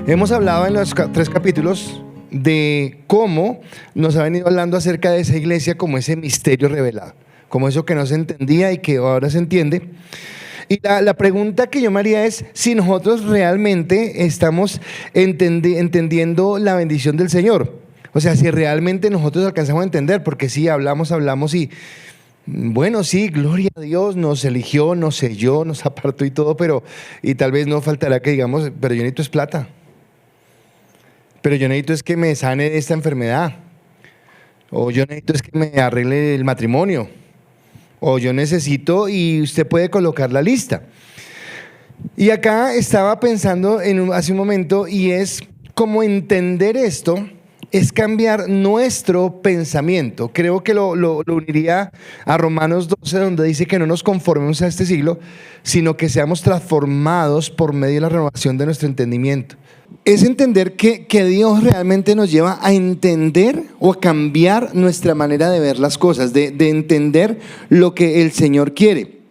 Hemos hablado en los tres capítulos de cómo nos ha venido hablando acerca de esa iglesia como ese misterio revelado, como eso que no se entendía y que ahora se entiende. Y la pregunta que yo me haría es si nosotros realmente estamos entendiendo la bendición del Señor. O sea, si realmente nosotros alcanzamos a entender, porque sí, hablamos y bueno, sí, gloria a Dios, nos eligió, nos selló, nos apartó y todo, pero y tal vez no faltará que digamos, pero yo necesito es plata. Pero yo necesito es que me sane de esta enfermedad. O yo necesito es que me arregle el matrimonio. O yo necesito, y usted puede colocar la lista. Y acá estaba pensando hace un momento, y es cómo entender esto es cambiar nuestro pensamiento. Creo que lo uniría a Romanos 12, donde dice que no nos conformemos a este siglo, sino que seamos transformados por medio de la renovación de nuestro entendimiento. Es entender que Dios realmente nos lleva a entender o a cambiar nuestra manera de ver las cosas, de entender lo que el Señor quiere.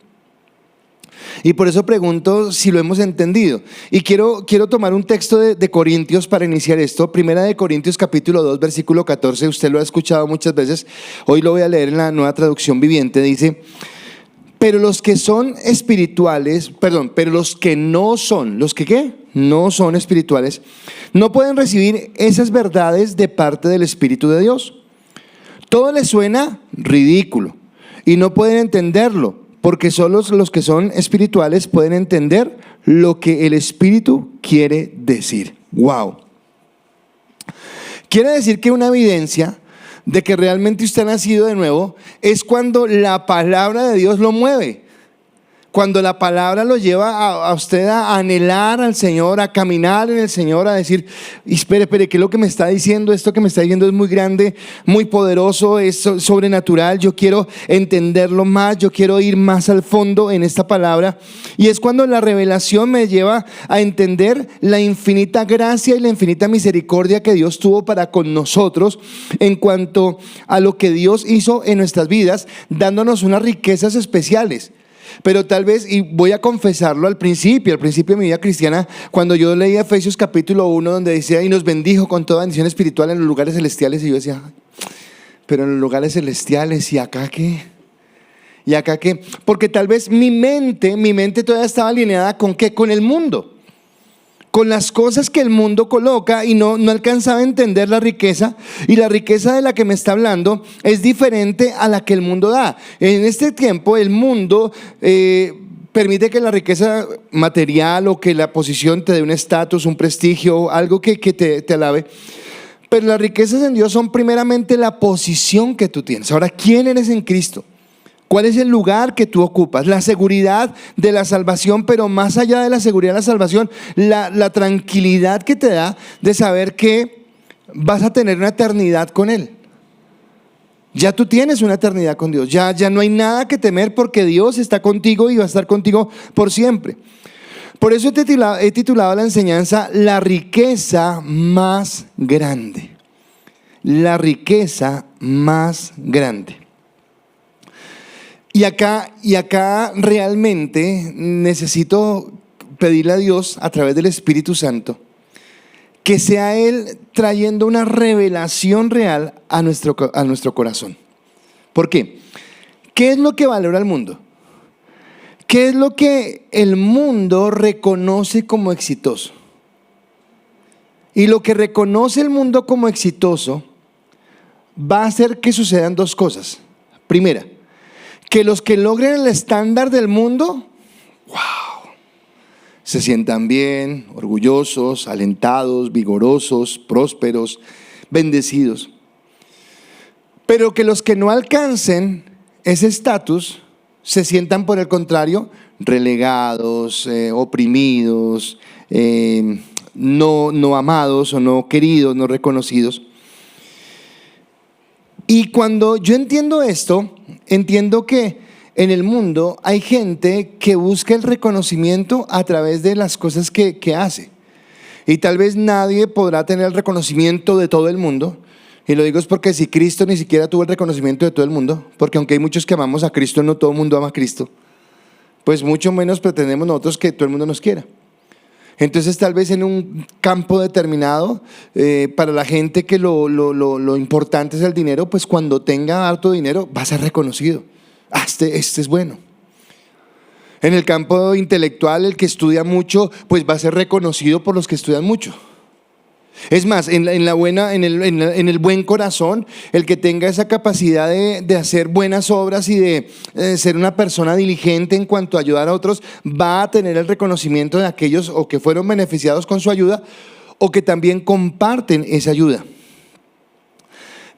Y por eso pregunto si lo hemos entendido. Y quiero tomar un texto de Corintios para iniciar esto. Primera de Corintios capítulo 2, versículo 14. Usted lo ha escuchado muchas veces. Hoy lo voy a leer en la Nueva Traducción Viviente. Dice: pero los que son espirituales, pero los que no son, ¿los que qué? No son espirituales, no pueden recibir esas verdades de parte del Espíritu de Dios. Todo les suena ridículo y no pueden entenderlo, porque solo los que son espirituales pueden entender lo que el Espíritu quiere decir. ¡Wow! Quiere decir que una evidencia de que realmente usted ha nacido de nuevo es cuando la palabra de Dios lo mueve. Cuando la palabra lo lleva a usted a anhelar al Señor, a caminar en el Señor, a decir: espere, ¿qué es lo que me está diciendo? Esto que me está diciendo es muy grande, muy poderoso, es sobrenatural. Yo quiero entenderlo más, yo quiero ir más al fondo en esta palabra. Y es cuando la revelación me lleva a entender la infinita gracia y la infinita misericordia que Dios tuvo para con nosotros en cuanto a lo que Dios hizo en nuestras vidas, dándonos unas riquezas especiales. Pero tal vez, y voy a confesarlo, al principio de mi vida cristiana, cuando yo leía Efesios capítulo 1, donde decía: y nos bendijo con toda bendición espiritual en los lugares celestiales, y yo decía: pero en los lugares celestiales, ¿y acá qué? ¿Y acá qué? Porque tal vez mi mente todavía estaba alineada ¿con qué? Con el mundo, con las cosas que el mundo coloca, y no alcanzaba a entender la riqueza. Y la riqueza de la que me está hablando es diferente a la que el mundo da. En este tiempo el mundo permite que la riqueza material o que la posición te dé un estatus, un prestigio, algo que te alabe. Pero las riquezas en Dios son primeramente la posición que tú tienes. Ahora, ¿quién eres en Cristo? ¿Cuál es el lugar que tú ocupas? La seguridad de la salvación, pero más allá de la seguridad de la salvación, la tranquilidad que te da de saber que vas a tener una eternidad con Él. Ya tú tienes una eternidad con Dios, ya no hay nada que temer, porque Dios está contigo y va a estar contigo por siempre. Por eso he titulado la enseñanza: la riqueza más grande. La riqueza más grande. Y acá realmente necesito pedirle a Dios, a través del Espíritu Santo, que sea Él trayendo una revelación real a nuestro corazón. ¿Por qué? ¿Qué es lo que valora el mundo? ¿Qué es lo que el mundo reconoce como exitoso? Y lo que reconoce el mundo como exitoso va a hacer que sucedan dos cosas. Primera, que los que logren el estándar del mundo, wow, se sientan bien, orgullosos, alentados, vigorosos, prósperos, bendecidos. Pero que los que no alcancen ese estatus se sientan, por el contrario, relegados, oprimidos, no amados o no queridos, no reconocidos. Y cuando yo entiendo esto, entiendo que en el mundo hay gente que busca el reconocimiento a través de las cosas que hace. Y tal vez nadie podrá tener el reconocimiento de todo el mundo. Y lo digo es porque si Cristo ni siquiera tuvo el reconocimiento de todo el mundo, porque aunque hay muchos que amamos a Cristo, no todo el mundo ama a Cristo, pues mucho menos pretendemos nosotros que todo el mundo nos quiera. Entonces tal vez en un campo determinado, para la gente que lo importante es el dinero, pues cuando tenga harto dinero va a ser reconocido. Este es bueno. En el campo intelectual, el que estudia mucho, pues va a ser reconocido por los que estudian mucho. Es más, en el buen corazón, el que tenga esa capacidad de hacer buenas obras y de ser una persona diligente en cuanto a ayudar a otros, va a tener el reconocimiento de aquellos o que fueron beneficiados con su ayuda o que también comparten esa ayuda.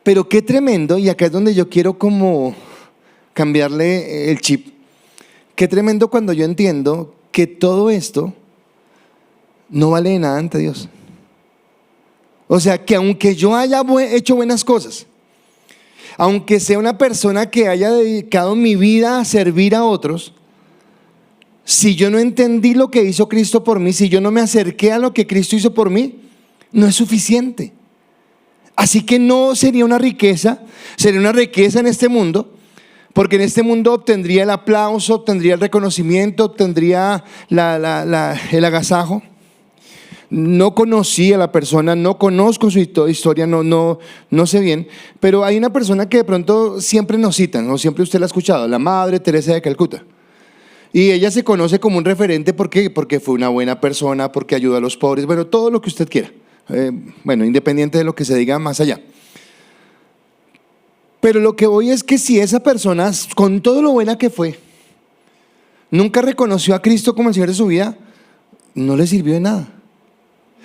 Pero qué tremendo, y acá es donde yo quiero como cambiarle el chip. Qué tremendo cuando yo entiendo que todo esto no vale de nada ante Dios. O sea, que aunque yo haya hecho buenas cosas, aunque sea una persona que haya dedicado mi vida a servir a otros, si yo no entendí lo que hizo Cristo por mí, si yo no me acerqué a lo que Cristo hizo por mí, no es suficiente. Así que no sería una riqueza en este mundo, porque en este mundo obtendría el aplauso, obtendría el reconocimiento, obtendría el agasajo. No conocí a la persona, no conozco su historia, no sé bien, pero hay una persona que de pronto siempre nos citan, o siempre usted la ha escuchado, la Madre Teresa de Calcuta. Y ella se conoce como un referente, ¿por qué? Porque fue una buena persona, porque ayudó a los pobres, bueno, todo lo que usted quiera. Independiente de lo que se diga más allá. Pero lo que voy es que si esa persona, con todo lo buena que fue, nunca reconoció a Cristo como el Señor de su vida, no le sirvió de nada.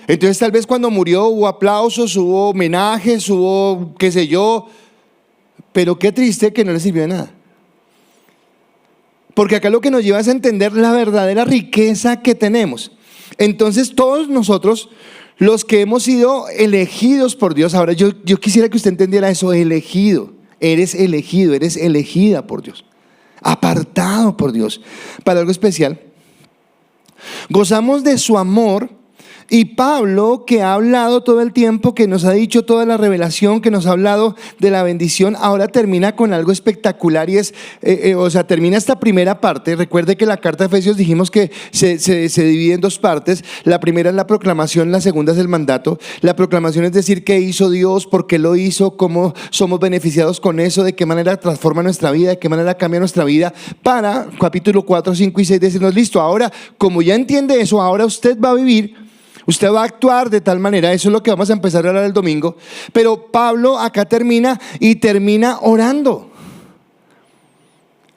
Entonces tal vez cuando murió hubo aplausos, hubo homenajes, hubo qué sé yo, pero qué triste que no le sirvió de nada. Porque acá lo que nos lleva es a entender la verdadera riqueza que tenemos. Entonces todos nosotros, los que hemos sido elegidos por Dios, ahora yo quisiera que usted entendiera eso, elegido, eres elegida por Dios, apartado por Dios para algo especial. Gozamos de su amor. Y Pablo, que ha hablado todo el tiempo, que nos ha dicho toda la revelación, que nos ha hablado de la bendición, ahora termina con algo espectacular y termina esta primera parte. Recuerde que la carta de Efesios dijimos que se divide en dos partes. La primera es la proclamación, la segunda es el mandato. La proclamación es decir qué hizo Dios, por qué lo hizo, cómo somos beneficiados con eso, de qué manera transforma nuestra vida, de qué manera cambia nuestra vida, para capítulo 4, 5 y 6 decirnos, listo, ahora como ya entiende eso, ahora usted va a vivir. Usted va a actuar de tal manera, eso es lo que vamos a empezar a hablar el domingo. Pero Pablo acá termina orando.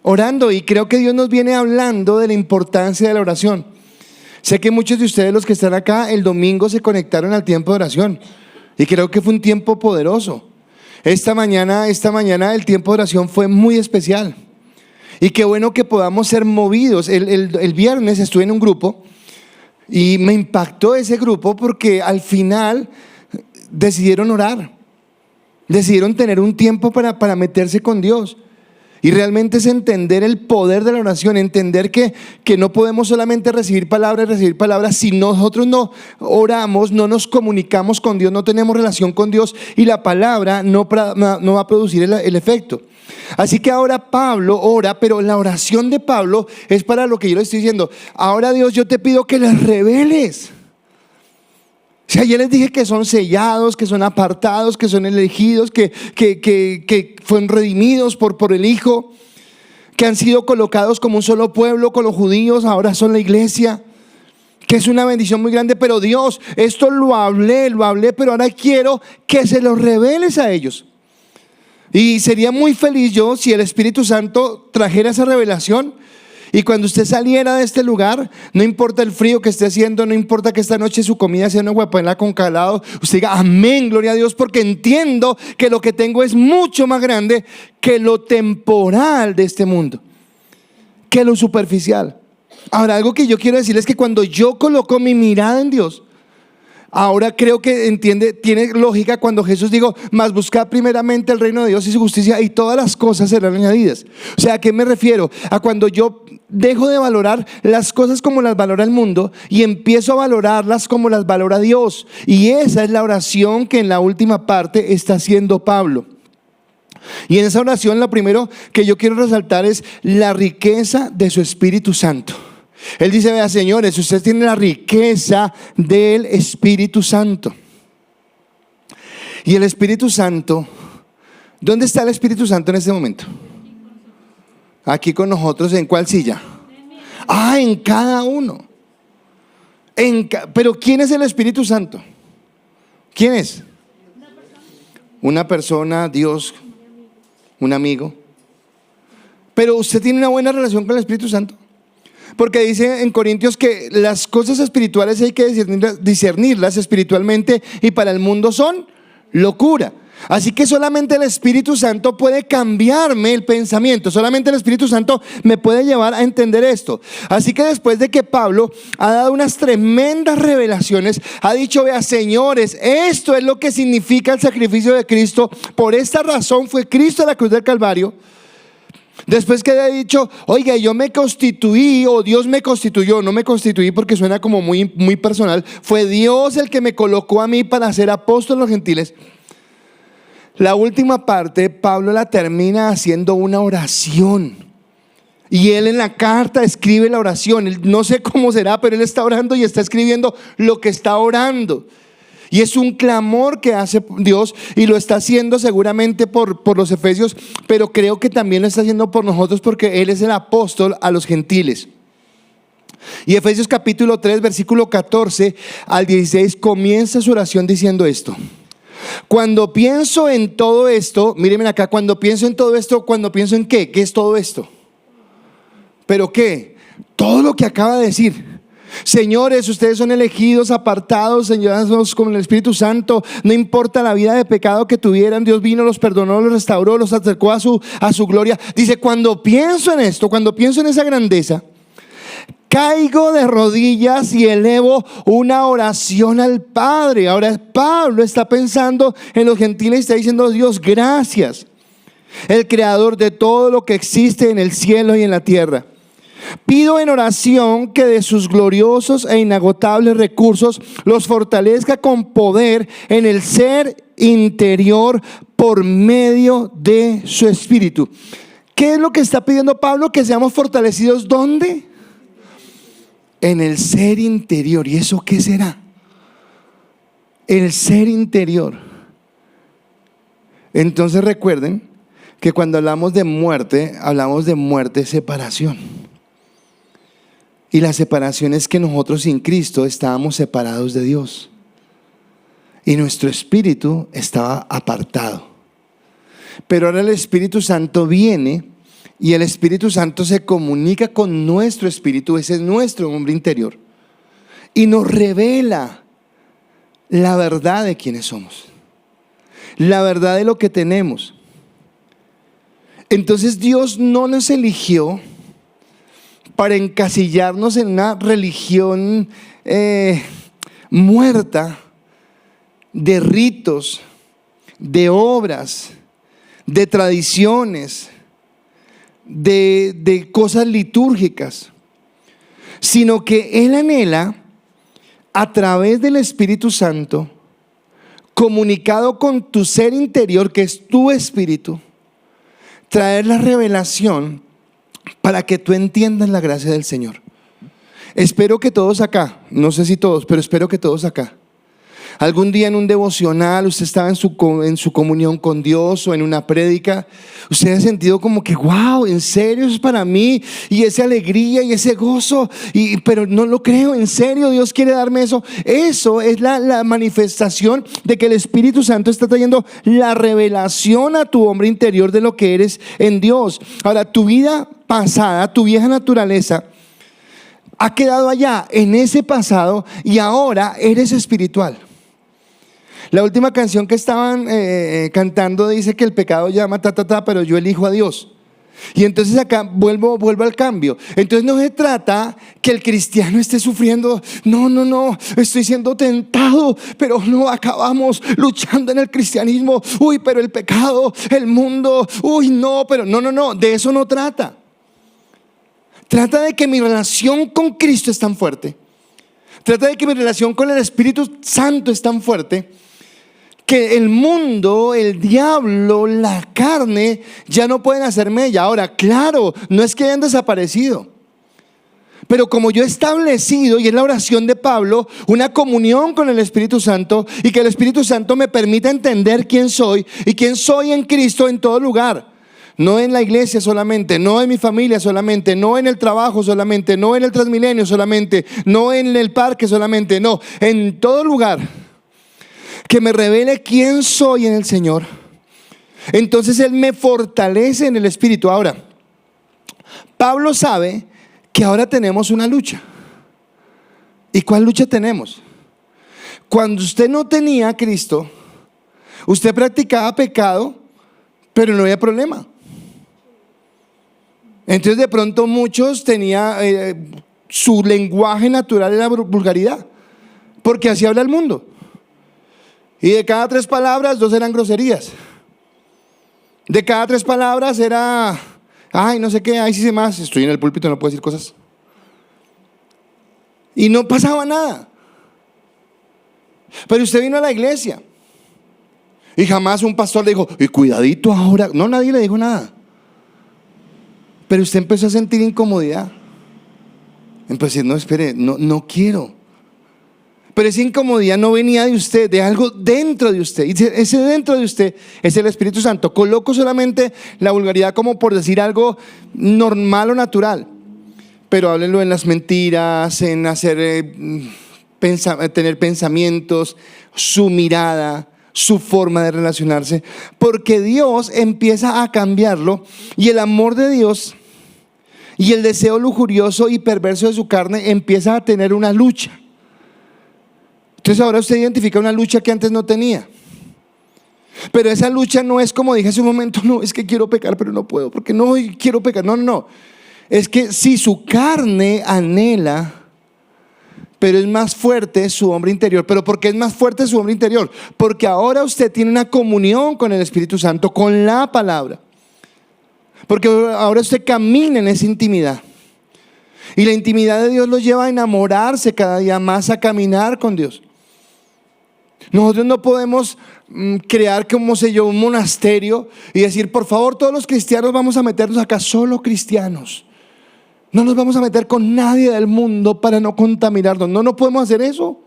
Orando, y creo que Dios nos viene hablando de la importancia de la oración. Sé que muchos de ustedes, los que están acá, el domingo se conectaron al tiempo de oración. Y creo que fue un tiempo poderoso. Esta mañana el tiempo de oración fue muy especial. Y qué bueno que podamos ser movidos. El viernes estuve en un grupo. Y me impactó ese grupo porque al final decidieron orar, decidieron tener un tiempo para meterse con Dios. Y realmente es entender el poder de la oración, entender que no podemos solamente recibir palabras, si nosotros no oramos, no nos comunicamos con Dios, no tenemos relación con Dios, y la palabra no va a producir el efecto. Así que ahora Pablo ora, pero la oración de Pablo es para lo que yo le estoy diciendo. Ahora, Dios, yo te pido que les reveles. Si ayer les dije que son sellados, que son apartados, que son elegidos, que fueron redimidos por el Hijo, que han sido colocados como un solo pueblo con los judíos, ahora son la iglesia, que es una bendición muy grande. Pero Dios, esto lo hablé, pero ahora quiero que se lo reveles a ellos. Y sería muy feliz yo si el Espíritu Santo trajera esa revelación, y cuando usted saliera de este lugar, no importa el frío que esté haciendo, no importa que esta noche su comida sea una guapanela con calado, usted diga amén, gloria a Dios, porque entiendo que lo que tengo es mucho más grande que lo temporal de este mundo, que lo superficial. Ahora, algo que yo quiero decirles es que cuando yo coloco mi mirada en Dios, ahora creo que tiene lógica cuando Jesús dijo, mas buscad primeramente el reino de Dios y su justicia, y todas las cosas serán añadidas. O sea, ¿a qué me refiero? A cuando yo dejo de valorar las cosas como las valora el mundo y empiezo a valorarlas como las valora Dios. Y esa es la oración que en la última parte está haciendo Pablo. Y en esa oración lo primero que yo quiero resaltar es la riqueza de su Espíritu Santo. Él dice, vea, señores, ustedes tienen la riqueza del Espíritu Santo. Y el Espíritu Santo, ¿dónde está el Espíritu Santo en este momento? Aquí con nosotros. ¿En cuál silla? En cada uno. Pero ¿quién es el Espíritu Santo? ¿Quién es? Una persona, Dios, un amigo. Pero usted tiene una buena relación con el Espíritu Santo. Porque dice en Corintios que las cosas espirituales hay que discernirlas espiritualmente, y para el mundo son locura. Así que solamente el Espíritu Santo puede cambiarme el pensamiento. Solamente el Espíritu Santo me puede llevar a entender esto. Así que después de que Pablo ha dado unas tremendas revelaciones, ha dicho, vea, señores, esto es lo que significa el sacrificio de Cristo. Por esta razón fue Cristo a la cruz del Calvario. Después que haya dicho, oiga, yo me constituí, o Dios me constituyó. No me constituí porque suena como muy personal. Fue Dios el que me colocó a mí para ser apóstol a los gentiles. La última parte, Pablo la termina haciendo una oración. Y él en la carta escribe la oración. Él, no sé cómo será, pero él está orando y está escribiendo lo que está orando. Y es un clamor que hace Dios, y lo está haciendo seguramente por los efesios, pero creo que también lo está haciendo por nosotros, porque él es el apóstol a los gentiles. Y Efesios capítulo 3, versículo 14 al 16 comienza su oración diciendo esto: cuando pienso en todo esto, mírenme acá, cuando pienso en todo esto, cuando pienso en ¿qué? ¿Qué es todo esto? ¿Pero qué? Todo lo que acaba de decir. Señores, ustedes son elegidos, apartados, señorados con el Espíritu Santo. No importa la vida de pecado que tuvieran, Dios vino, los perdonó, los restauró, los acercó a su gloria. Dice, cuando pienso en esto, cuando pienso en esa grandeza, caigo de rodillas y elevo una oración al Padre. Ahora Pablo está pensando en los gentiles y está diciendo, Dios, gracias, el creador de todo lo que existe en el cielo y en la tierra. Pido en oración que de sus gloriosos e inagotables recursos los fortalezca con poder en el ser interior por medio de su Espíritu. ¿Qué es lo que está pidiendo Pablo? Que seamos fortalecidos, ¿dónde? En el ser interior. ¿Y eso qué será? El ser interior. Entonces recuerden que cuando hablamos de muerte separación. Y la separación es que nosotros sin Cristo estábamos separados de Dios. Y nuestro espíritu estaba apartado. Pero ahora el Espíritu Santo viene y el Espíritu Santo se comunica con nuestro espíritu. Ese es nuestro hombre interior. Y nos revela la verdad de quiénes somos. La verdad de lo que tenemos. Entonces Dios no nos eligió para encasillarnos en una religión muerta, de ritos, de obras, de tradiciones, de cosas litúrgicas, sino que Él anhela, a través del Espíritu Santo, comunicado con tu ser interior, que es tu espíritu, traer la revelación para que tú entiendas la gracia del Señor. Espero que todos acá, no sé si todos, pero espero que todos acá, algún día en un devocional, usted estaba en su comunión con Dios o en una prédica, usted ha sentido como que wow, en serio eso es para mí, y esa alegría y ese gozo, pero no lo creo, en serio Dios quiere darme eso. Eso es la manifestación de que el Espíritu Santo está trayendo la revelación a tu hombre interior de lo que eres en Dios. Ahora, tu vida pasada, tu vieja naturaleza ha quedado allá en ese pasado, y ahora eres espiritual. La última canción que estaban cantando dice que el pecado llama pero yo elijo a Dios. Y entonces acá vuelvo al cambio. Entonces no se trata que el cristiano esté sufriendo, no, estoy siendo tentado, pero no, acabamos luchando en el cristianismo. Uy, pero el pecado, el mundo, uy, no, pero no, de eso no trata. Trata de que mi relación con Cristo es tan fuerte. Trata de que mi relación con el Espíritu Santo es tan fuerte que el mundo, el diablo, la carne ya no pueden hacerme ella. Ahora, claro, no es que hayan desaparecido, Pero como yo he establecido, y es la oración de Pablo, una comunión con el Espíritu Santo, y que el Espíritu Santo me permita entender quién soy y quién soy en Cristo en todo lugar. No en la iglesia solamente, no en mi familia solamente, no en el trabajo solamente, no en el Transmilenio solamente, no en el parque solamente, no, en todo lugar. Que me revele quién soy en el Señor. Entonces Él me fortalece en el Espíritu. Ahora, Pablo sabe que ahora tenemos una lucha. ¿Y cuál lucha tenemos? Cuando usted no tenía a Cristo, usted practicaba pecado, pero no había problema. Entonces de pronto muchos tenían su lenguaje natural era vulgaridad, porque así habla el mundo. Y de cada 3 palabras, 2 eran groserías. De cada 3 palabras era, ay, no sé qué, ay, sí sé más, estoy en el púlpito, no puedo decir cosas. Y no pasaba nada. Pero usted vino a la iglesia y jamás un pastor le dijo, y cuidadito ahora. No, nadie le dijo nada. Pero usted empezó a sentir incomodidad. Empezó a decir, no, espere, no quiero. Pero esa incomodidad no venía de usted, de algo dentro de usted. Y ese dentro de usted es el Espíritu Santo. Coloco solamente la vulgaridad como por decir algo normal o natural. Pero háblenlo en las mentiras, en hacer, tener pensamientos, su mirada, su forma de relacionarse. Porque Dios empieza a cambiarlo y el amor de Dios y el deseo lujurioso y perverso de su carne empieza a tener una lucha. Entonces ahora usted identifica una lucha que antes no tenía. Pero esa lucha no es como dije hace un momento, no, es que quiero pecar pero no puedo, porque no quiero pecar, no. Es que si su carne anhela, pero es más fuerte su hombre interior. ¿Pero por qué es más fuerte su hombre interior? Porque ahora usted tiene una comunión con el Espíritu Santo, con la palabra. Porque ahora usted camina en esa intimidad. Y la intimidad de Dios lo lleva a enamorarse cada día más, a caminar con Dios. Nosotros no podemos crear, como sé yo, un monasterio y decir, por favor, todos los cristianos vamos a meternos acá, solo cristianos. No nos vamos a meter con nadie del mundo para no contaminarnos. No podemos hacer eso.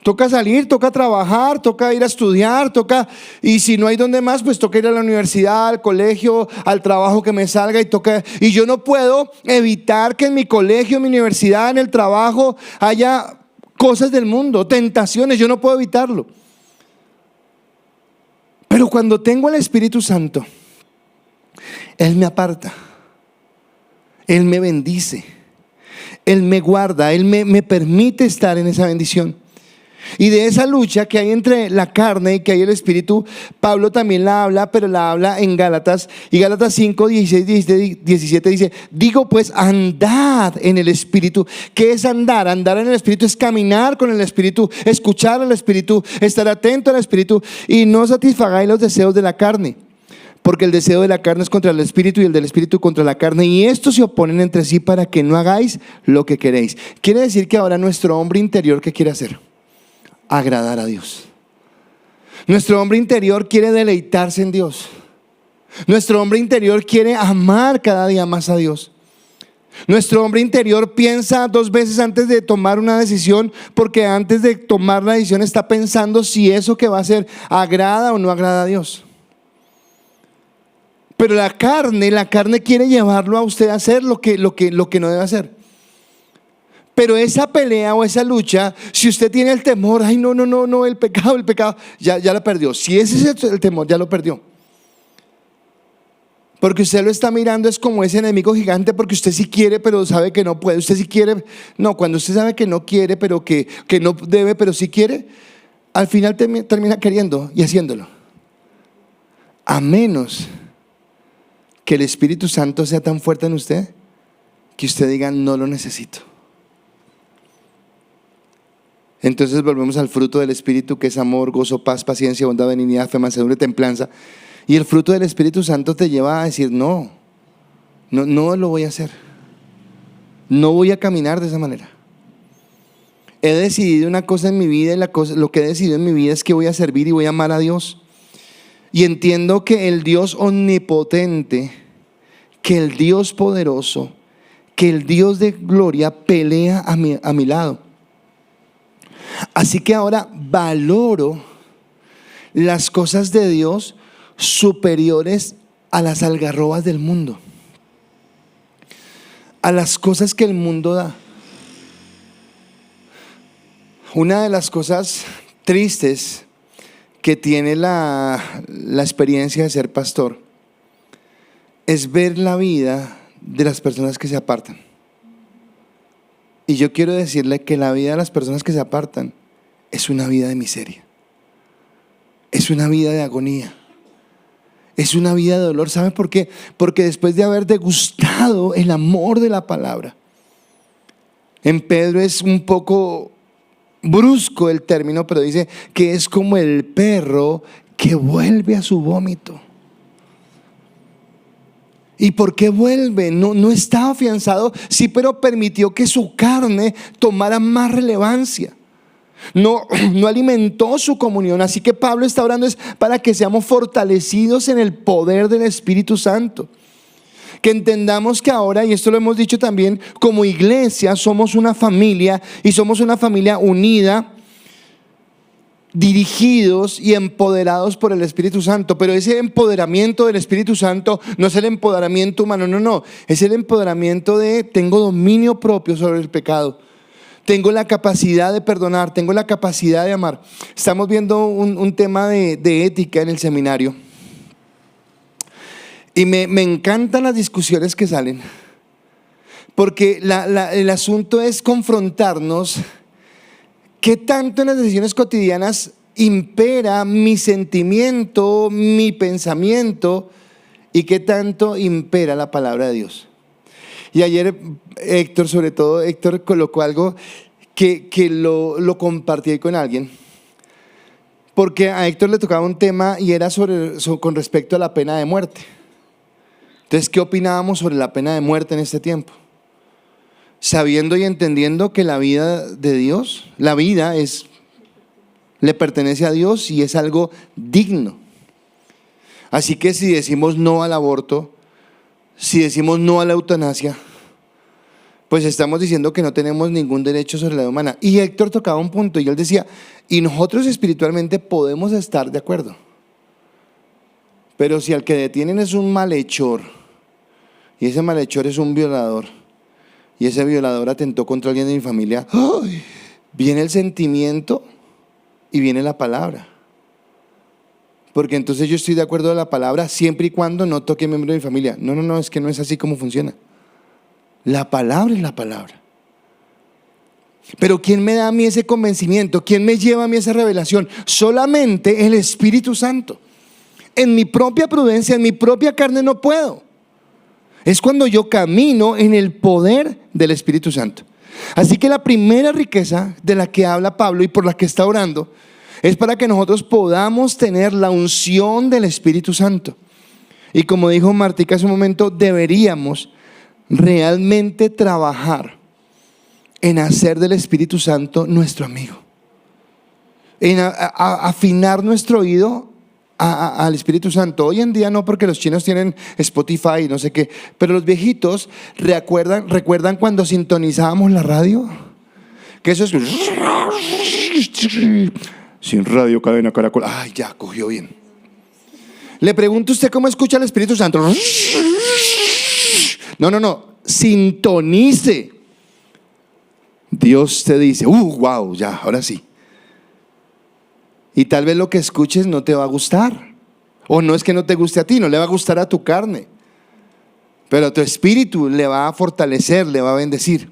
Toca salir, toca trabajar, toca ir a estudiar, y si no hay donde más, pues toca ir a la universidad, al colegio, al trabajo que me salga y yo no puedo evitar que en mi colegio, en mi universidad, en el trabajo haya cosas del mundo, tentaciones, yo no puedo evitarlo. Pero cuando tengo el Espíritu Santo, Él me aparta, Él me bendice, Él me guarda, Él me permite estar en esa bendición. Y de esa lucha que hay entre la carne y que hay el Espíritu, Pablo también la habla, pero la habla en Gálatas. Y Gálatas 5, 16, 17 dice, digo pues, andad en el Espíritu. ¿Qué es andar? Andar en el Espíritu es caminar con el Espíritu, escuchar al Espíritu, estar atento al Espíritu y no satisfagáis los deseos de la carne. Porque el deseo de la carne es contra el Espíritu y el del Espíritu contra la carne, y estos se oponen entre sí para que no hagáis lo que queréis. Quiere decir que ahora nuestro hombre interior, ¿qué quiere hacer? Agradar a Dios. Nuestro hombre interior quiere deleitarse en Dios. Nuestro hombre interior quiere amar cada día más a Dios. Nuestro hombre interior piensa 2 veces antes de tomar una decisión, porque antes de tomar la decisión está pensando si eso que va a hacer agrada o no agrada a Dios. Pero la carne quiere llevarlo a usted a hacer lo que no debe hacer. Pero esa pelea o esa lucha, si usted tiene el temor, ay no, el pecado, ya lo perdió. Si ese es el temor, ya lo perdió. Porque usted lo está mirando, es como ese enemigo gigante, porque usted sí quiere, pero sabe que no puede. Usted sí quiere, no, cuando usted sabe que no quiere, pero que no debe, pero sí quiere, al final termina queriendo y haciéndolo. A menos que el Espíritu Santo sea tan fuerte en usted, que usted diga, no lo necesito. Entonces volvemos al fruto del Espíritu, que es amor, gozo, paz, paciencia, bondad, benignidad, fe, mansedumbre, templanza. Y el fruto del Espíritu Santo te lleva a decir, no lo voy a hacer. No voy a caminar de esa manera. He decidido una cosa en mi vida, y lo que he decidido en mi vida es que voy a servir y voy a amar a Dios. Y entiendo que el Dios omnipotente, que el Dios poderoso, que el Dios de gloria pelea a mi lado. Así que ahora valoro las cosas de Dios superiores a las algarrobas del mundo, a las cosas que el mundo da. Una de las cosas tristes que tiene la experiencia de ser pastor es ver la vida de las personas que se apartan. Y yo quiero decirle que la vida de las personas que se apartan es una vida de miseria, es una vida de agonía, es una vida de dolor. ¿Sabe por qué? Porque después de haber degustado el amor de la palabra, en Pedro es un poco brusco el término, pero dice que es como el perro que vuelve a su vómito. ¿Y por qué vuelve? No estaba afianzado, sí, pero permitió que su carne tomara más relevancia. No alimentó su comunión. Así que Pablo está orando es para que seamos fortalecidos en el poder del Espíritu Santo. Que entendamos que ahora, y esto lo hemos dicho también, como iglesia somos una familia, y somos una familia unida, dirigidos y empoderados por el Espíritu Santo. Pero ese empoderamiento del Espíritu Santo no es el empoderamiento humano, no, es el empoderamiento de tengo dominio propio sobre el pecado, tengo la capacidad de perdonar, tengo la capacidad de amar. Estamos viendo un tema de ética en el seminario, y me encantan las discusiones que salen, porque el asunto es confrontarnos. ¿Qué tanto en las decisiones cotidianas impera mi sentimiento, mi pensamiento, y qué tanto impera la palabra de Dios? Y ayer Héctor, sobre todo Héctor, colocó algo que lo compartí con alguien, porque a Héctor le tocaba un tema y era con respecto a la pena de muerte. Entonces, ¿qué opinábamos sobre la pena de muerte en este tiempo? Sabiendo y entendiendo que la vida de Dios, la vida le pertenece a Dios y es algo digno. Así que si decimos no al aborto, si decimos no a la eutanasia, pues estamos diciendo que no tenemos ningún derecho sobre la vida humana. Y Héctor tocaba un punto y él decía, y nosotros espiritualmente podemos estar de acuerdo, pero si al que detienen es un malhechor, y ese malhechor es un violador, y ese violador atentó contra alguien de mi familia, ¡ay!, viene el sentimiento y viene la palabra. Porque entonces yo estoy de acuerdo con la palabra siempre y cuando no toque a miembro de mi familia. No, es que no es así como funciona. La palabra es la palabra. Pero ¿quién me da a mí ese convencimiento? ¿Quién me lleva a mí esa revelación? Solamente el Espíritu Santo. En mi propia prudencia, en mi propia carne no puedo. Es cuando yo camino en el poder del Espíritu Santo. Así que la primera riqueza de la que habla Pablo y por la que está orando es para que nosotros podamos tener la unción del Espíritu Santo. Y como dijo Martica hace un momento, deberíamos realmente trabajar en hacer del Espíritu Santo nuestro amigo, en afinar nuestro oído al Espíritu Santo. Hoy en día no, porque los chinos tienen Spotify y no sé qué, pero los viejitos recuerdan cuando sintonizábamos la radio, que eso es sin radio, cadena, caracol. Ay, ya cogió bien. Le pregunto a usted cómo escucha el Espíritu Santo. No, sintonice. Dios te dice, wow, ya, ahora sí. Y tal vez lo que escuches no te va a gustar, o no es que no te guste a ti, no le va a gustar a tu carne, pero a tu espíritu le va a fortalecer, le va a bendecir.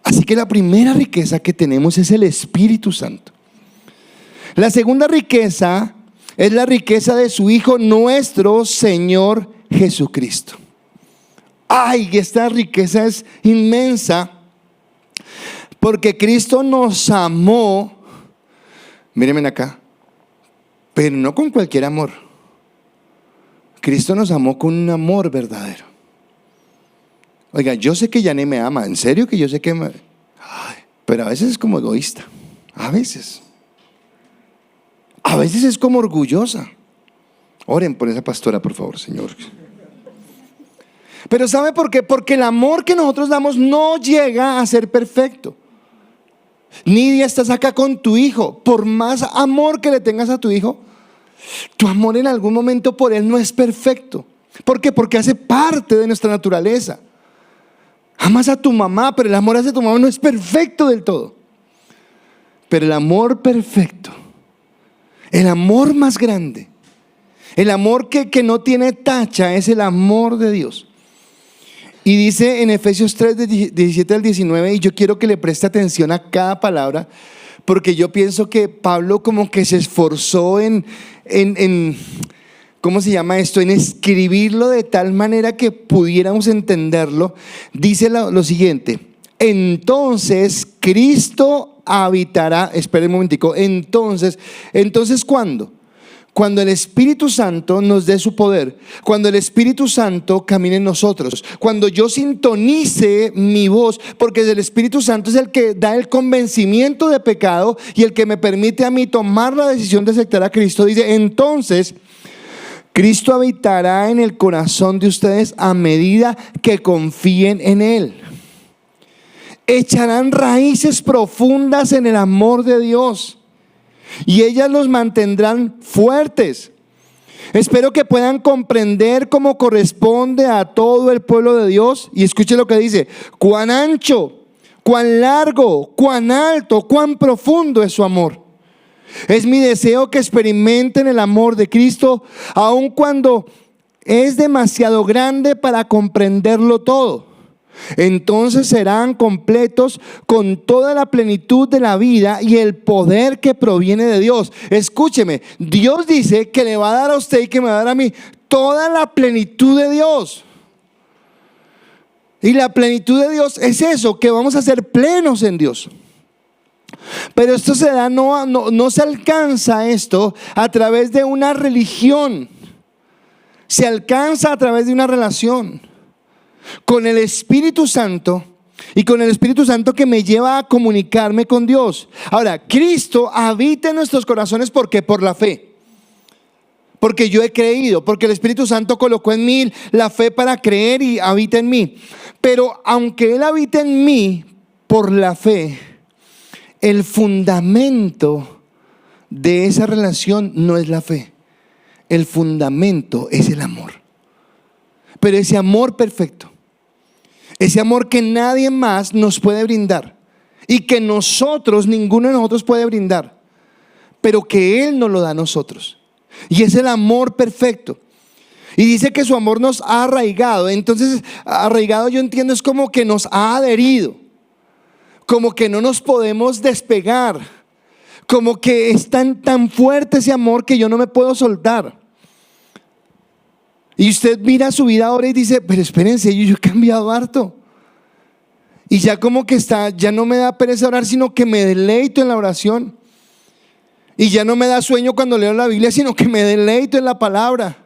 Así que la primera riqueza que tenemos es el Espíritu Santo. La segunda riqueza es la riqueza de su Hijo, nuestro Señor Jesucristo. Ay, esta riqueza es inmensa, porque Cristo nos amó. Mírenme acá, pero no con cualquier amor. Cristo nos amó con un amor verdadero. Oiga, yo sé que Yané me ama, en serio que yo sé que pero a veces es como egoísta, a veces es como orgullosa. Oren por esa pastora, por favor, Señor. Pero ¿sabe por qué? Porque el amor que nosotros damos no llega a ser perfecto. Nidia, estás acá con tu hijo. Por más amor que le tengas a tu hijo, tu amor en algún momento por él no es perfecto. ¿Por qué? Porque hace parte de nuestra naturaleza. Amas a tu mamá, pero el amor hacia tu mamá no es perfecto del todo. Pero el amor perfecto, el amor más grande, el amor que no tiene tacha, es el amor de Dios. Y dice en Efesios 3, de 17 al 19, y yo quiero que le preste atención a cada palabra, porque yo pienso que Pablo como que se esforzó en ¿cómo se llama esto? En escribirlo de tal manera que pudiéramos entenderlo. Dice lo siguiente: entonces Cristo habitará, espere un momentico, entonces ¿cuándo? Cuando el Espíritu Santo nos dé su poder, cuando el Espíritu Santo camine en nosotros, cuando yo sintonice mi voz, porque el Espíritu Santo es el que da el convencimiento de pecado y el que me permite a mí tomar la decisión de aceptar a Cristo. Dice, entonces Cristo habitará en el corazón de ustedes a medida que confíen en Él. Echarán raíces profundas en el amor de Dios y ellas los mantendrán fuertes. Espero que puedan comprender cómo corresponde a todo el pueblo de Dios. Y escuche lo que dice: cuán ancho, cuán largo, cuán alto, cuán profundo es su amor. Es mi deseo que experimenten el amor de Cristo, aun cuando es demasiado grande para comprenderlo todo. Entonces serán completos con toda la plenitud de la vida y el poder que proviene de Dios. Escúcheme, Dios dice que le va a dar a usted y que me va a dar a mí toda la plenitud de Dios. Y la plenitud de Dios es eso, que vamos a ser plenos en Dios. Pero esto se da, no se alcanza esto a través de una religión. Se alcanza a través de una relación con el Espíritu Santo, y con el Espíritu Santo que me lleva a comunicarme con Dios. Ahora, Cristo habita en nuestros corazones. ¿Por qué? Por la fe. Porque yo he creído, porque el Espíritu Santo colocó en mí la fe para creer y habita en mí. Pero aunque Él habita en mí por la fe, el fundamento de esa relación no es la fe. El fundamento es el amor. Pero ese amor perfecto, ese amor que nadie más nos puede brindar y que ninguno de nosotros puede brindar, pero que Él nos lo da a nosotros. Y es el amor perfecto. Y dice que su amor nos ha arraigado. Entonces, arraigado, yo entiendo, es como que nos ha adherido, como que no nos podemos despegar, como que es tan fuerte ese amor que yo no me puedo soltar. Y usted mira su vida ahora y dice, pero espérense, yo he cambiado harto. Y ya como que ya no me da pereza orar, sino que me deleito en la oración. Y ya no me da sueño cuando leo la Biblia, sino que me deleito en la palabra.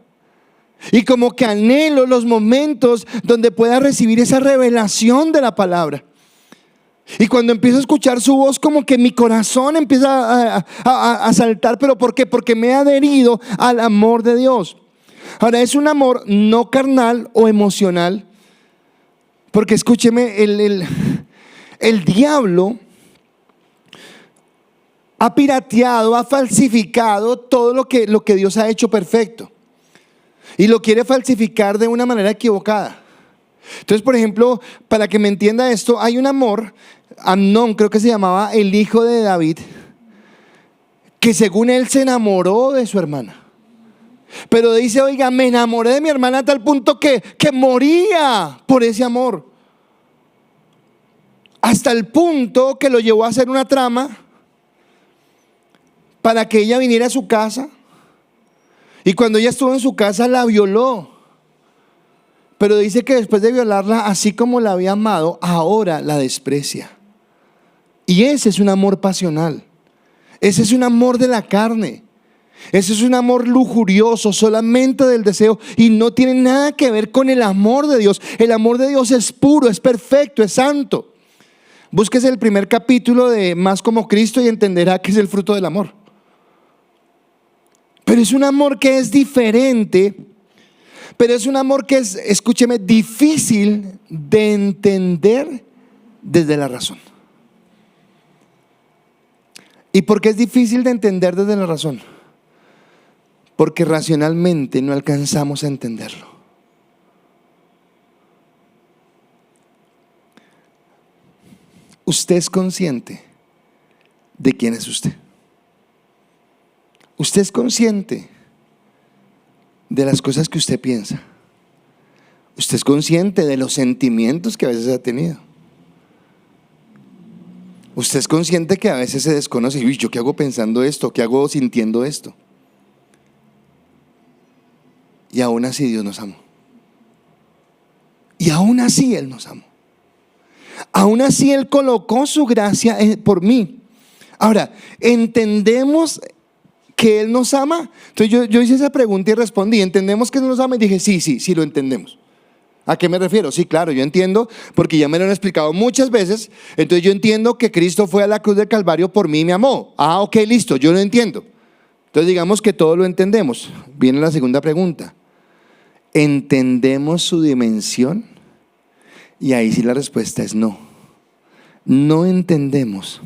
Y como que anhelo los momentos donde pueda recibir esa revelación de la palabra. Y cuando empiezo a escuchar su voz, como que mi corazón empieza a saltar. ¿Pero por qué? Porque me he adherido al amor de Dios. Ahora, es un amor no carnal o emocional, porque escúcheme, el diablo ha pirateado, ha falsificado todo lo que Dios ha hecho perfecto, y lo quiere falsificar de una manera equivocada. Entonces, por ejemplo, para que me entienda esto, hay un amor, Amnón creo que se llamaba, el hijo de David, que según él se enamoró de su hermana. Pero dice, oiga, me enamoré de mi hermana a tal punto que moría por ese amor. Hasta el punto que lo llevó a hacer una trama para que ella viniera a su casa. Y cuando ella estuvo en su casa, la violó. Pero dice que después de violarla, así como la había amado, ahora la desprecia. Y ese es un amor pasional. Ese es un amor de la carne. Ese es un amor lujurioso, solamente del deseo, y no tiene nada que ver con el amor de Dios. El amor de Dios es puro, es perfecto, es santo. Búsquese el primer capítulo de Más como Cristo y entenderá que es el fruto del amor. Pero es un amor que es diferente Pero es un amor que es, escúcheme, difícil de entender desde la razón. ¿Y por qué es difícil de entender desde la razón? Porque racionalmente no alcanzamos a entenderlo. Usted es consciente de quién es usted. Usted es consciente de las cosas que usted piensa. Usted es consciente de los sentimientos que a veces ha tenido. Usted es consciente que a veces se desconoce. Uy, ¿yo qué hago pensando esto? ¿Qué hago sintiendo esto? Y aún así Dios nos amó. Y aún así Él nos amó. Aún así Él colocó su gracia por mí. Ahora, ¿entendemos que Él nos ama? Entonces yo hice esa pregunta y respondí, ¿entendemos que Él nos ama? Y dije, sí lo entendemos. ¿A qué me refiero? Sí, claro, yo entiendo, porque ya me lo han explicado muchas veces. Entonces yo entiendo que Cristo fue a la cruz del Calvario por mí y me amó. Ah, ok, listo, yo lo entiendo. Entonces digamos que todo lo entendemos. Viene la segunda pregunta. ¿Entendemos su dimensión? Y ahí sí la respuesta es no. No entendemos.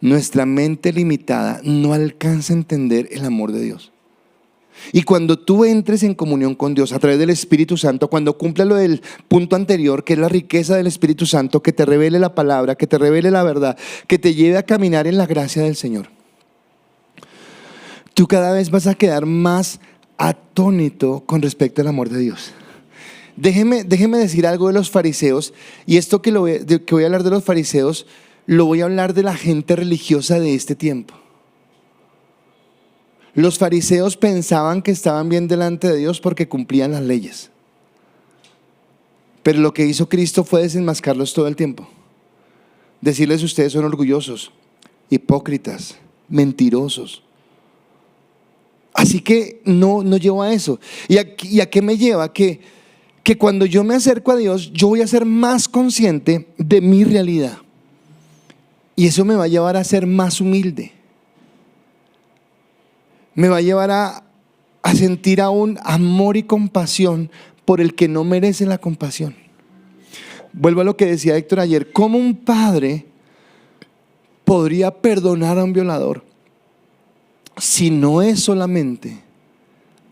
Nuestra mente limitada no alcanza a entender el amor de Dios. Y cuando tú entres en comunión con Dios a través del Espíritu Santo, cuando cumpla lo del punto anterior, que es la riqueza del Espíritu Santo, que te revele la palabra, que te revele la verdad, que te lleve a caminar en la gracia del Señor, tú cada vez vas a quedar más atónito con respecto al amor de Dios. Déjeme decir algo de los fariseos, y esto que voy a hablar de los fariseos, lo voy a hablar de la gente religiosa de este tiempo. Los fariseos pensaban que estaban bien delante de Dios porque cumplían las leyes. Pero lo que hizo Cristo fue desenmascararlos todo el tiempo. Decirles: ustedes son orgullosos, hipócritas, mentirosos. Así que no llevo a eso. ¿Y a qué me lleva? Que cuando yo me acerco a Dios, yo voy a ser más consciente de mi realidad. Y eso me va a llevar a ser más humilde. Me va a llevar a sentir aún amor y compasión por el que no merece la compasión. Vuelvo a lo que decía Héctor ayer. ¿Cómo un padre podría perdonar a un violador si no es solamente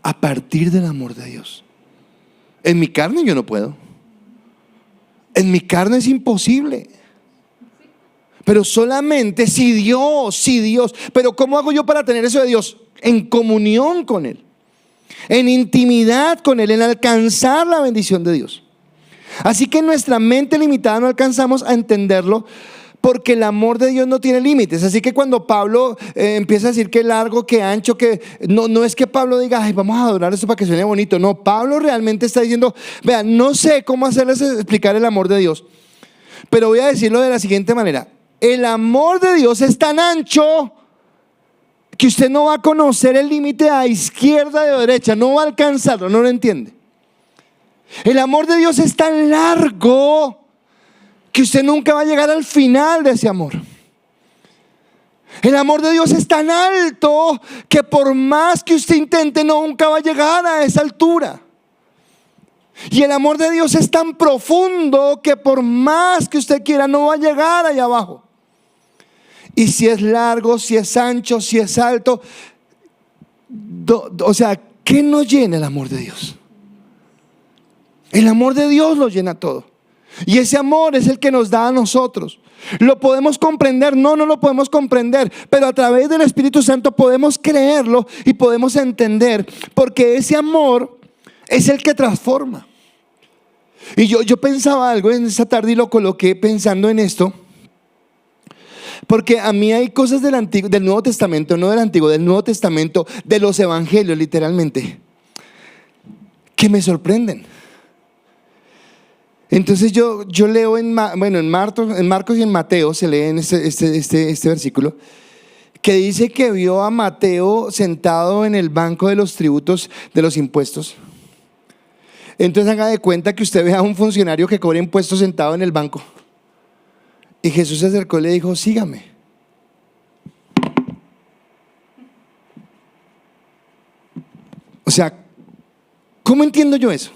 a partir del amor de Dios? En mi carne yo no puedo. En mi carne es imposible. Pero solamente si Dios. Pero ¿cómo hago yo para tener eso de Dios? En comunión con Él, en intimidad con Él, en alcanzar la bendición de Dios. Así que en nuestra mente limitada no alcanzamos a entenderlo, porque el amor de Dios no tiene límites. Así que cuando Pablo empieza a decir que largo, que ancho, que no es que Pablo diga: ay, vamos a adorar esto para que suene bonito. No, Pablo realmente está diciendo: vean, no sé cómo hacerles explicar el amor de Dios, pero voy a decirlo de la siguiente manera. El amor de Dios es tan ancho que usted no va a conocer el límite a izquierda o derecha, no va a alcanzarlo, no lo entiende. El amor de Dios es tan largo que usted nunca va a llegar al final de ese amor. El amor de Dios es tan alto que por más que usted intente, nunca va a llegar a esa altura. Y el amor de Dios es tan profundo que por más que usted quiera, no va a llegar allá abajo. Y si es largo, si es ancho, si es alto, o sea, ¿qué nos llena el amor de Dios? El amor de Dios lo llena todo. Y ese amor es el que nos da a nosotros. ¿Lo podemos comprender? No lo podemos comprender, pero a través del Espíritu Santo podemos creerlo y podemos entender, porque ese amor es el que transforma. Y yo pensaba algo en esta tarde y lo coloqué pensando en esto. Porque a mí hay cosas del Nuevo Testamento, no del Antiguo, del Nuevo Testamento, de los evangelios literalmente, que me sorprenden. Entonces yo leo en Marcos y en Mateo se lee en este versículo, que dice que vio a Mateo sentado en el banco de los tributos de los impuestos. Entonces haga de cuenta que usted ve a un funcionario que cobra impuestos sentado en el banco. Y Jesús se acercó y le dijo: sígame. O sea, ¿Cómo entiendo yo eso?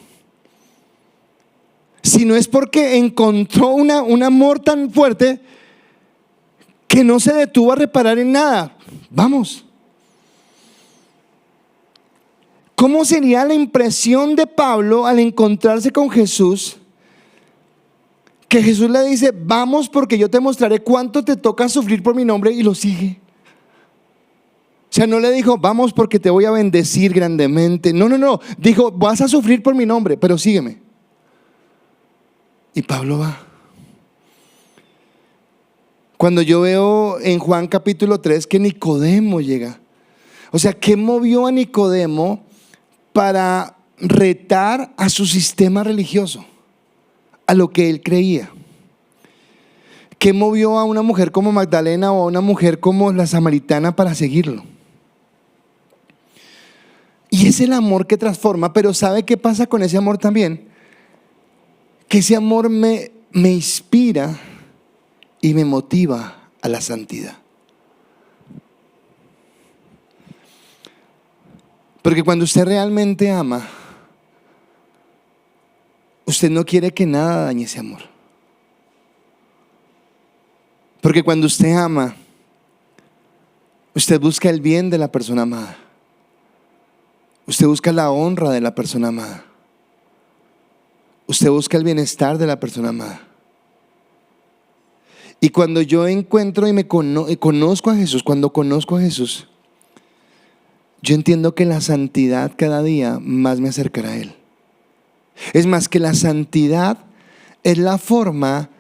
Si no es porque encontró un amor tan fuerte que no se detuvo a reparar en nada. Vamos. ¿Cómo sería la impresión de Pablo al encontrarse con Jesús? Que Jesús le dice, vamos porque yo te mostraré cuánto te toca sufrir por mi nombre, y lo sigue. O sea, no le dijo, vamos porque te voy a bendecir grandemente. No. Dijo, vas a sufrir por mi nombre, pero sígueme. Y Pablo va. Cuando yo veo en Juan capítulo 3 que Nicodemo llega. O sea, ¿qué movió a Nicodemo para retar a su sistema religioso? A lo que él creía. ¿Qué movió a una mujer como Magdalena o a una mujer como la samaritana para seguirlo? Y es el amor que transforma. Pero ¿sabe qué pasa con ese amor también? Que ese amor me inspira y me motiva a la santidad. Porque cuando usted realmente ama, usted no quiere que nada dañe ese amor. Porque cuando usted ama, usted busca el bien de la persona amada. Usted busca la honra de la persona amada. Usted busca el bienestar de la persona amada. Y cuando yo encuentro y conozco a Jesús, cuando conozco a Jesús, yo entiendo que la santidad cada día más me acercará a Él. Es más, que la santidad es la forma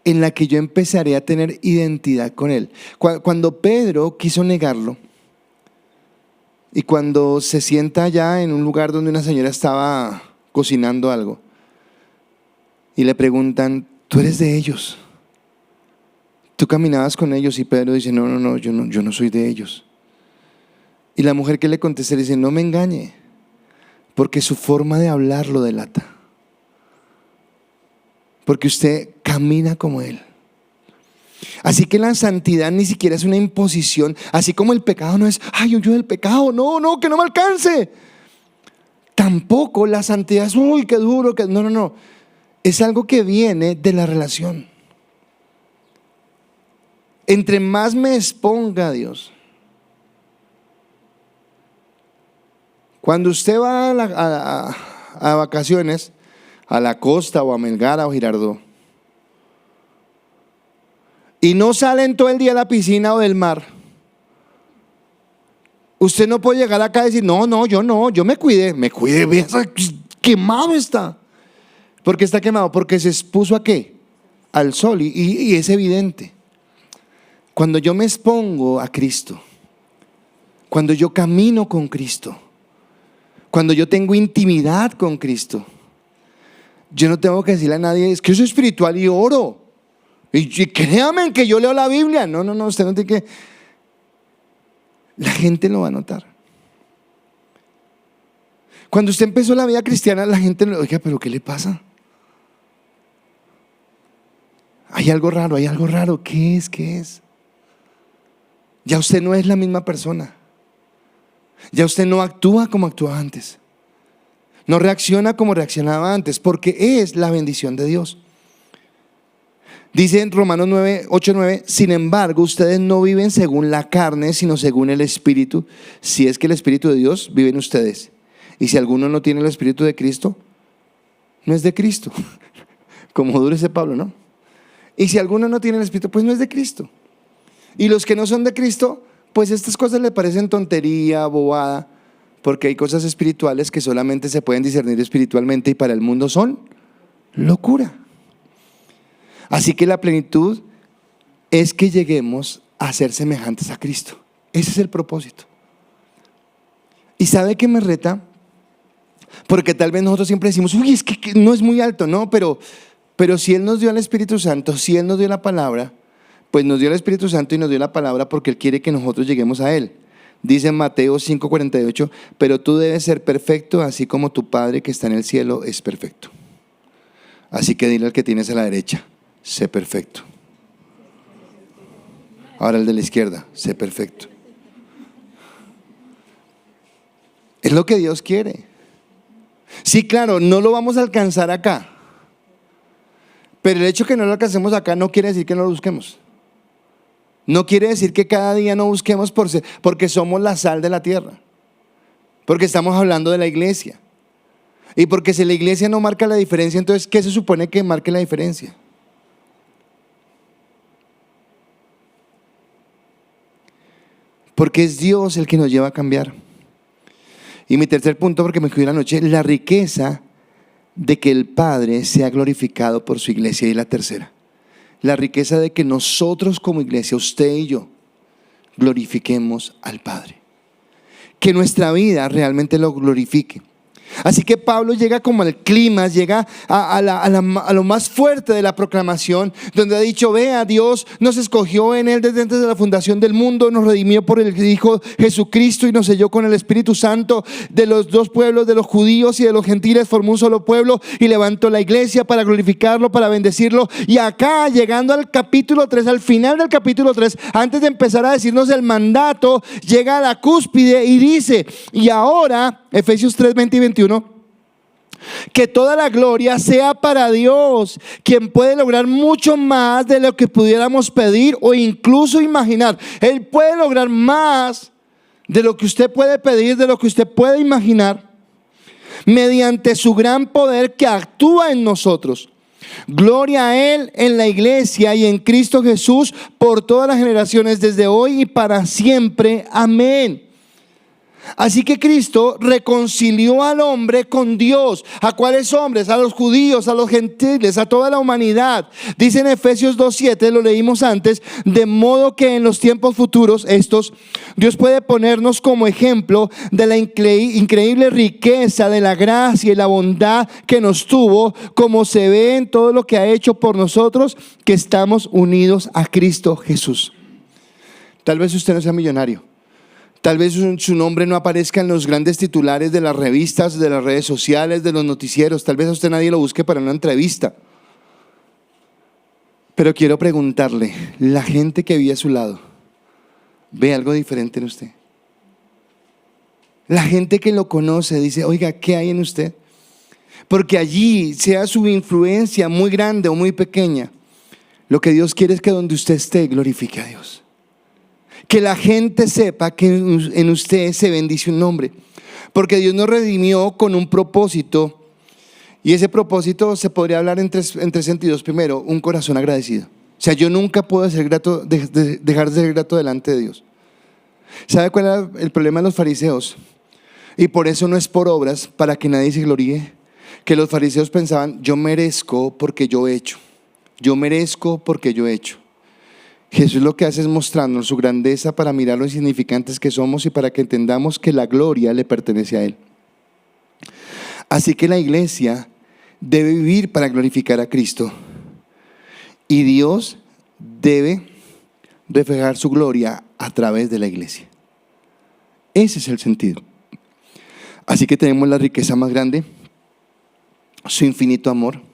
en la que yo empezaré a tener identidad con Él. Cuando Pedro quiso negarlo, y cuando se sienta allá en un lugar donde una señora estaba cocinando algo, y le preguntan, ¿tú eres de ellos? ¿Tú caminabas con ellos? Y Pedro dice, no, yo no soy de ellos. Y la mujer que le contesta le dice, no me engañe, porque su forma de hablar lo delata. Porque usted camina como Él. Así que la santidad ni siquiera es una imposición. Así como el pecado no es, ay, yo del pecado, no, que no me alcance. Tampoco la santidad es, uy, qué duro, no. Es algo que viene de la relación. Entre más me exponga a Dios. Cuando usted va a vacaciones, a la costa o a Melgar o a Girardot, y no salen todo el día a la piscina o del mar, usted no puede llegar acá y decir, yo me cuidé, vea, quemado está. ¿Por qué está quemado? Porque se expuso ¿a qué? Al sol, y es evidente. Cuando yo me expongo a Cristo, cuando yo camino con Cristo, cuando yo tengo intimidad con Cristo, yo no tengo que decirle a nadie, es que yo soy espiritual y oro. Y créanme que yo leo la Biblia. No, usted no tiene que. La gente lo va a notar. Cuando usted empezó la vida cristiana, la gente le oiga, pero ¿qué le pasa? Hay algo raro. ¿Qué es? Ya usted no es la misma persona. Ya usted no actúa como actuaba antes. No reacciona como reaccionaba antes, porque es la bendición de Dios. Dice en Romanos 8:9, sin embargo, ustedes no viven según la carne, sino según el Espíritu, si es que el Espíritu de Dios vive en ustedes. Y si alguno no tiene el Espíritu de Cristo, no es de Cristo. Como duro ese Pablo, ¿no? Y si alguno no tiene el Espíritu, pues no es de Cristo. Y los que no son de Cristo, pues estas cosas le parecen tontería, bobada, porque hay cosas espirituales que solamente se pueden discernir espiritualmente y para el mundo son locura. Así que la plenitud es que lleguemos a ser semejantes a Cristo. Ese es el propósito. ¿Y sabe qué me reta? Porque tal vez nosotros siempre decimos, uy, es que no es muy alto, no, pero si Él nos dio el Espíritu Santo, si Él nos dio la palabra, pues nos dio el Espíritu Santo y nos dio la palabra porque Él quiere que nosotros lleguemos a Él. Dice en Mateo 5:48, pero tú debes ser perfecto así como tu Padre que está en el cielo es perfecto. Así que dile al que tienes a la derecha, sé perfecto. Ahora el de la izquierda, sé perfecto. Es lo que Dios quiere. Sí, claro, no lo vamos a alcanzar acá. Pero el hecho que no lo alcancemos acá no quiere decir que no lo busquemos. No quiere decir que cada día no busquemos porque somos la sal de la tierra. Porque estamos hablando de la iglesia. Y porque si la iglesia no marca la diferencia, entonces, ¿qué se supone que marque la diferencia? Porque es Dios el que nos lleva a cambiar. Y mi tercer punto, porque me escribí la noche, la riqueza de que el Padre sea glorificado por su iglesia. Y la tercera, la riqueza de que nosotros como iglesia, usted y yo, glorifiquemos al Padre. Que nuestra vida realmente lo glorifique. Así que Pablo llega como al clima, llega a lo más fuerte de la proclamación, donde ha dicho: vea, Dios nos escogió en Él desde antes de la fundación del mundo, nos redimió por el Hijo Jesucristo y nos selló con el Espíritu Santo. De los dos pueblos, de los judíos y de los gentiles, formó un solo pueblo y levantó la iglesia para glorificarlo, para bendecirlo. Y acá, llegando al capítulo 3, al final del capítulo 3, antes de empezar a decirnos el mandato, llega a la cúspide y dice: y ahora, Efesios 3, 20 y 21, que toda la gloria sea para Dios, quien puede lograr mucho más de lo que pudiéramos pedir o incluso imaginar. Él puede lograr más de lo que usted puede pedir, de lo que usted puede imaginar, mediante su gran poder que actúa en nosotros. Gloria a Él en la iglesia y en Cristo Jesús por todas las generaciones, desde hoy y para siempre. Amén. Así que Cristo reconcilió al hombre con Dios. ¿A cuáles hombres? A los judíos, a los gentiles, a toda la humanidad. Dice en Efesios 2:7, lo leímos antes: de modo que en los tiempos futuros Dios puede ponernos como ejemplo de la increíble riqueza de la gracia y la bondad que nos tuvo, como se ve en todo lo que ha hecho por nosotros que estamos unidos a Cristo Jesús. Tal vez usted no sea millonario. Tal vez su nombre no aparezca en los grandes titulares de las revistas, de las redes sociales, de los noticieros. Tal vez a usted nadie lo busque para una entrevista. Pero quiero preguntarle, ¿la gente que vive a su lado ve algo diferente en usted? La gente que lo conoce dice: oiga, ¿qué hay en usted? Porque allí, sea su influencia muy grande o muy pequeña, lo que Dios quiere es que donde usted esté, glorifique a Dios. Que la gente sepa que en usted se bendice un nombre. Porque Dios nos redimió con un propósito. Y ese propósito se podría hablar en tres sentidos. Primero, un corazón agradecido. O sea, yo nunca puedo dejar de ser grato delante de Dios. ¿Sabe cuál era el problema de los fariseos? Y por eso no es por obras, para que nadie se gloríe. Que los fariseos pensaban: yo merezco porque yo he hecho. Yo merezco porque yo he hecho. Jesús lo que hace es mostrarnos su grandeza para mirar lo insignificantes que somos y para que entendamos que la gloria le pertenece a Él. Así que la iglesia debe vivir para glorificar a Cristo. Y Dios debe reflejar su gloria a través de la iglesia. Ese es el sentido. Así que tenemos la riqueza más grande, su infinito amor.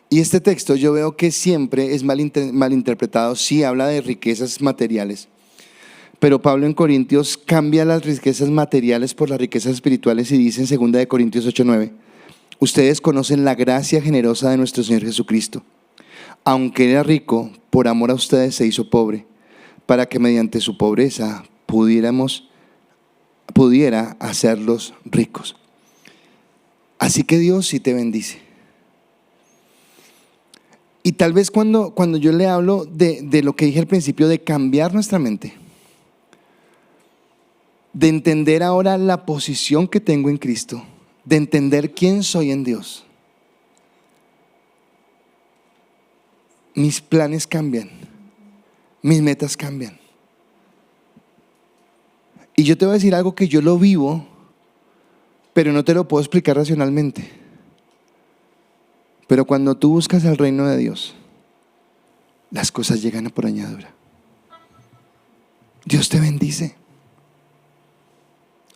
Y este texto yo veo que siempre es malinterpretado. Sí, habla de riquezas materiales, pero Pablo en Corintios cambia las riquezas materiales por las riquezas espirituales y dice en 2 Corintios 8:9: ustedes conocen la gracia generosa de nuestro Señor Jesucristo. Aunque era rico, por amor a ustedes se hizo pobre, para que mediante su pobreza pudiera hacerlos ricos. Así que Dios sí te bendice. Y tal vez cuando yo le hablo de lo que dije al principio, de cambiar nuestra mente, de entender ahora la posición que tengo en Cristo, de entender quién soy en Dios, mis planes cambian, mis metas cambian. Y yo te voy a decir algo que yo lo vivo, pero no te lo puedo explicar racionalmente. Pero cuando tú buscas el reino de Dios, las cosas llegan por añadidura. Dios te bendice.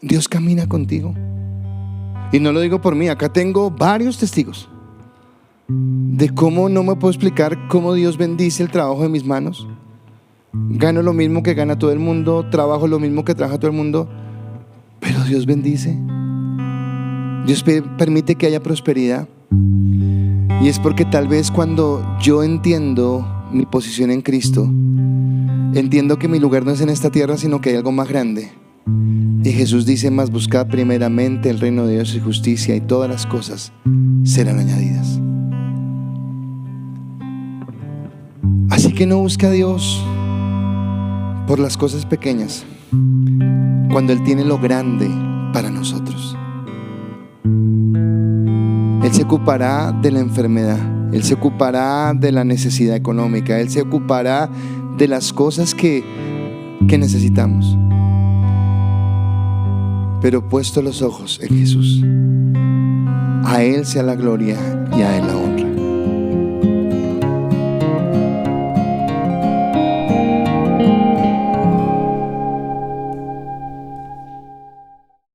Dios camina contigo. Y no lo digo por mí, acá tengo varios testigos de cómo no me puedo explicar cómo Dios bendice el trabajo de mis manos. Gano lo mismo que gana todo el mundo, trabajo lo mismo que trabaja todo el mundo, pero Dios bendice. Dios permite que haya prosperidad, y es porque tal vez cuando yo entiendo mi posición en Cristo, entiendo que mi lugar no es en esta tierra, sino que hay algo más grande. Y Jesús dice: mas buscad primeramente el reino de Dios y justicia, y todas las cosas serán añadidas. Así que no busca a Dios por las cosas pequeñas, cuando Él tiene lo grande para nosotros. Él se ocupará de la enfermedad, Él se ocupará de la necesidad económica, Él se ocupará de las cosas que necesitamos. Pero puesto los ojos en Jesús, a Él sea la gloria y a Él la honra.